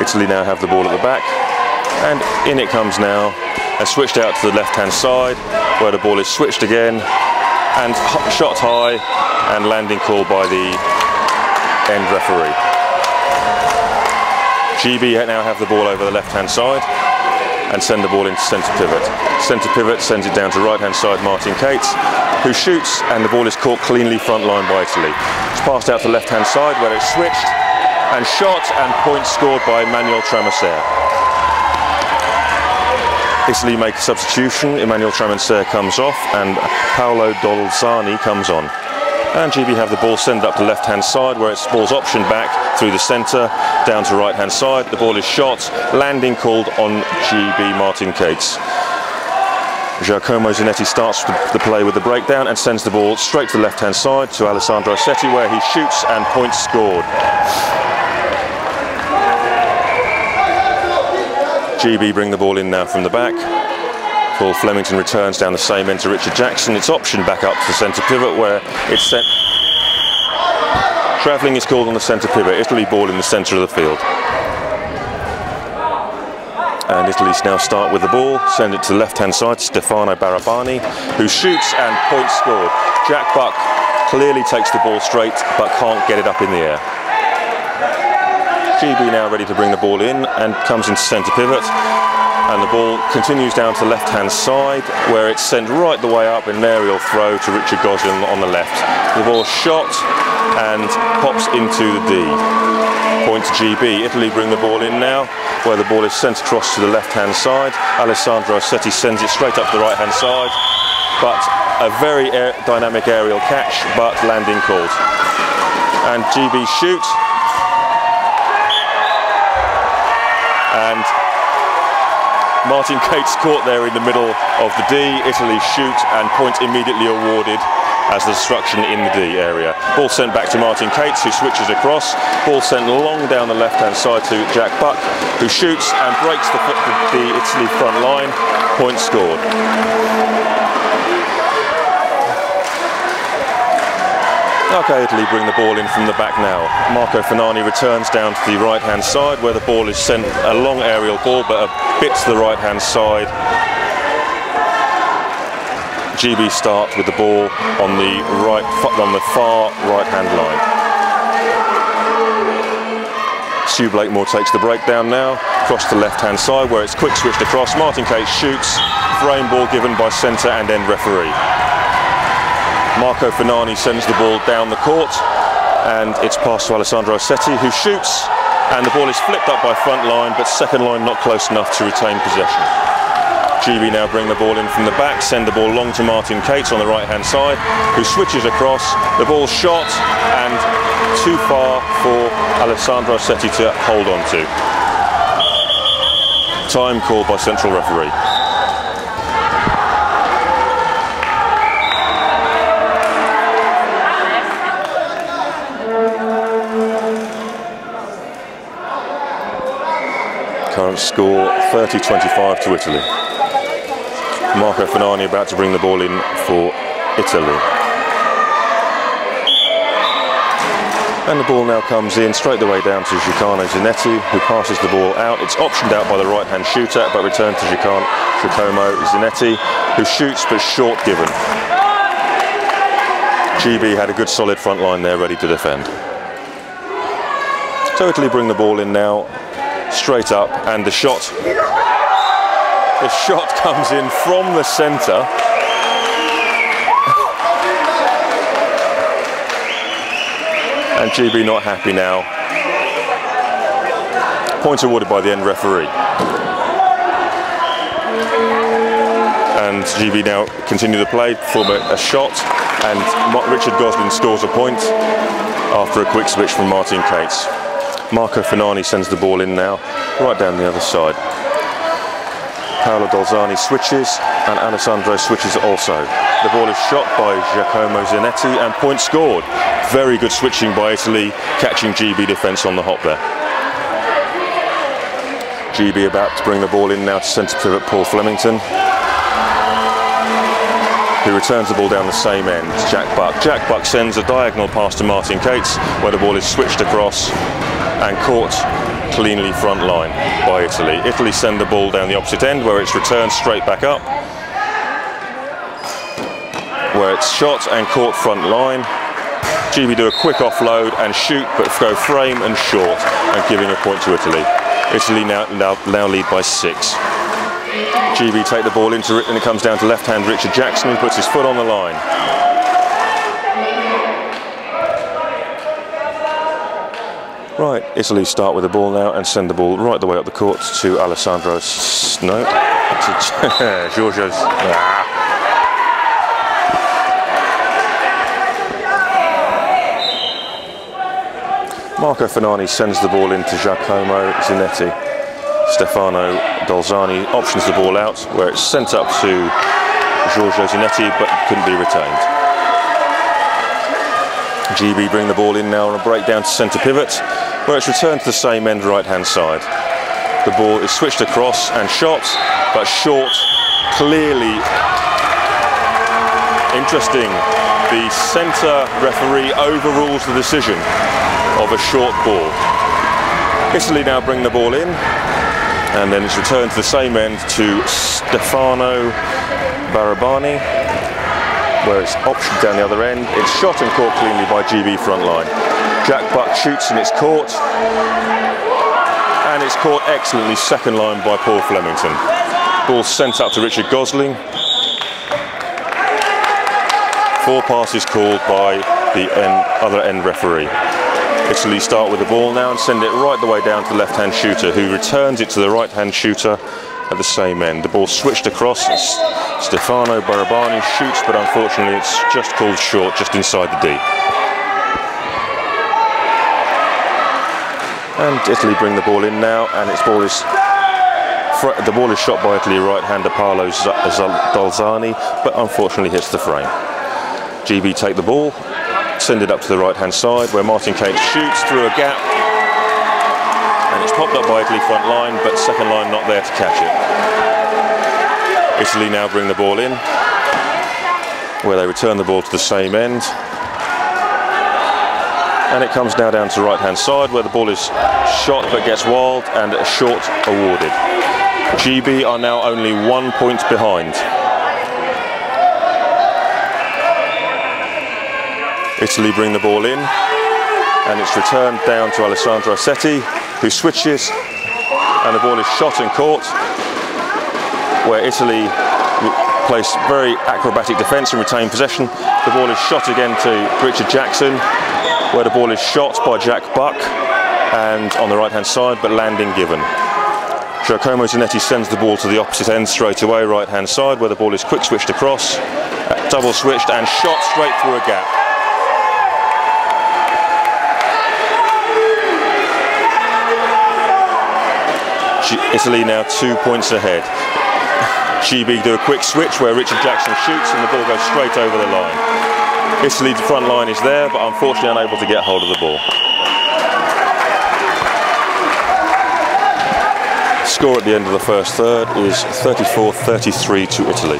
Italy now have the ball at the back, and in it comes now, and switched out to the left-hand side, where the ball is switched again, and shot high, and landing call by the end referee. GB now have the ball over the left-hand side, and send the ball into centre pivot. Centre pivot sends it down to right-hand side Martin Cates, who shoots, and the ball is caught cleanly front line by Italy. It's passed out to the left-hand side, where it's switched, and shot, and point scored by Emmanuel Tramasser. Italy make a substitution. Emmanuel Tramasser comes off, and Paolo Dolzani comes on. And GB have the ball sent up to left-hand side, where it's ball's optioned back through the centre, down to right-hand side. The ball is shot, landing called on GB Martin Cates. Giacomo Zanetti starts the play with the breakdown and sends the ball straight to the left-hand side to Alessandro Setti, where he shoots and point scored. GB bring the ball in now from the back. Paul Flemington returns down the same end to Richard Jackson. It's optioned back up to the centre pivot, where it's sent. Travelling is called on the centre pivot. Italy ball in the centre of the field. And Italy now start with the ball, send it to the left-hand side, Stefano Barabani, who shoots and point scored. Jack Buck clearly takes the ball straight, but can't get it up in the air. GB now ready to bring the ball in, and comes into centre pivot. And the ball continues down to the left-hand side, where it's sent right the way up in an aerial throw to Richard Goslin on the left. The ball shot and pops into the D. Point to GB. Italy bring the ball in now, where the ball is sent across to the left-hand side. Alessandro Setti sends it straight up the right-hand side, but a very dynamic aerial catch, but landing called. And GB shoot. And Martin Cates caught there in the middle of the D. Italy shoot, and point immediately awarded as the destruction in the D area. Ball sent back to Martin Cates, who switches across. Ball sent long down the left-hand side to Jack Buck, who shoots and breaks the Italy front line. Point scored. Okay, Italy bring the ball in from the back now. Marco Fanani returns down to the right-hand side, where the ball is sent a long aerial ball, but a bit to the right-hand side. GB start with the ball on the far right-hand line. Stu Blakemore takes the breakdown now, across the left-hand side, where it's quick switched across. Martin Cates shoots, frame ball given by centre and end referee. Marco Fanani sends the ball down the court, and it's passed to Alessandro Setti, who shoots, and the ball is flipped up by front line, but second line not close enough to retain possession. GB now bring the ball in from the back, send the ball long to Martin Cates on the right-hand side, who switches across. The ball shot, and too far for Alessandro Setti to hold on to. Time called by central referee. Current score 30-25 to Italy. Marco Fanani about to bring the ball in for Italy. And the ball now comes in straight the way down to Giacomo Zanetti, who passes the ball out. It's optioned out by the right-hand shooter, but returned to Giacomo Zanetti, who shoots but short given. GB had a good solid front line there, ready to defend. So Italy bring the ball in now, straight up, and the shot comes in from the centre. And GB not happy now. Point awarded by the end referee. And GB now continue the play, perform a shot, and Richard Goslin scores a point after a quick switch from Martin Cates. Marco Fanani sends the ball in now, right down the other side. Paolo Dolzani switches, and Alessandro switches also. The ball is shot by Giacomo Zanetti, and point scored. Very good switching by Italy, catching GB defence on the hop there. GB about to bring the ball in now to centre pivot Paul Flemington, who returns the ball down the same end to Jack Buck. Jack Buck sends a diagonal pass to Martin Cates, where the ball is switched across and caught cleanly front line by Italy. Italy send the ball down the opposite end where it's returned straight back up, where it's shot and caught front line. GB do a quick offload and shoot, but go frame and short, and giving a point to Italy. Italy now lead by 6. GB take the ball into it, and it comes down to left-hand Richard Jackson, who puts his foot on the line. Right, Italy start with the ball now and send the ball right the way up the court to Alessandro. No, to Giorgio's. Marco Finani sends the ball into Giacomo Zanetti. Stefano Dolzani options the ball out, where it's sent up to Giorgio Zanetti, but couldn't be retained. GB bring the ball in now on a breakdown to centre pivot, where it's returned to the same end right-hand side. The ball is switched across and shot, but short, clearly. Interesting, the centre referee overrules the decision of a short ball. Italy now bring the ball in, and then it's returned to the same end to Stefano Barabani, where it's optioned down the other end. It's shot and caught cleanly by GB front line. Jack Buck shoots and it's caught. And it's caught excellently second line by Paul Flemington. Ball sent up to Richard Gosling. 4 passes called by the other end referee. Italy start with the ball now and send it right the way down to the left-hand shooter, who returns it to the right-hand shooter at the same end. The ball switched across. Stefano Barabani shoots, but unfortunately it's just called short, just inside the D. And Italy bring the ball in now, and the ball is shot by Italy right-hander Paolo Dolzani, but unfortunately hits the frame. GB take the ball, send it up to the right-hand side, where Martin Cates shoots through a gap, and it's popped up by Italy front line, but second line not there to catch it. Italy now bring the ball in, where they return the ball to the same end, and it comes now down to the right-hand side, where the ball is shot but gets wild, and a short awarded. GB are now only 1 point behind. Italy bring the ball in, and it's returned down to Alessandro Assetti, who switches, and the ball is shot and caught, where Italy place very acrobatic defence and retain possession. The ball is shot again to Richard Jackson, where the ball is shot by Jack Buck, and on the right-hand side, but landing given. Giacomo Zanetti sends the ball to the opposite end straight away, right-hand side, where the ball is quick switched across, double switched and shot straight through a gap. Italy now 2 points ahead. GB do a quick switch where Richard Jackson shoots and the ball goes straight over the line. Italy's front line is there, but unfortunately unable to get hold of the ball. Score at the end of the first third is 34-33 to Italy.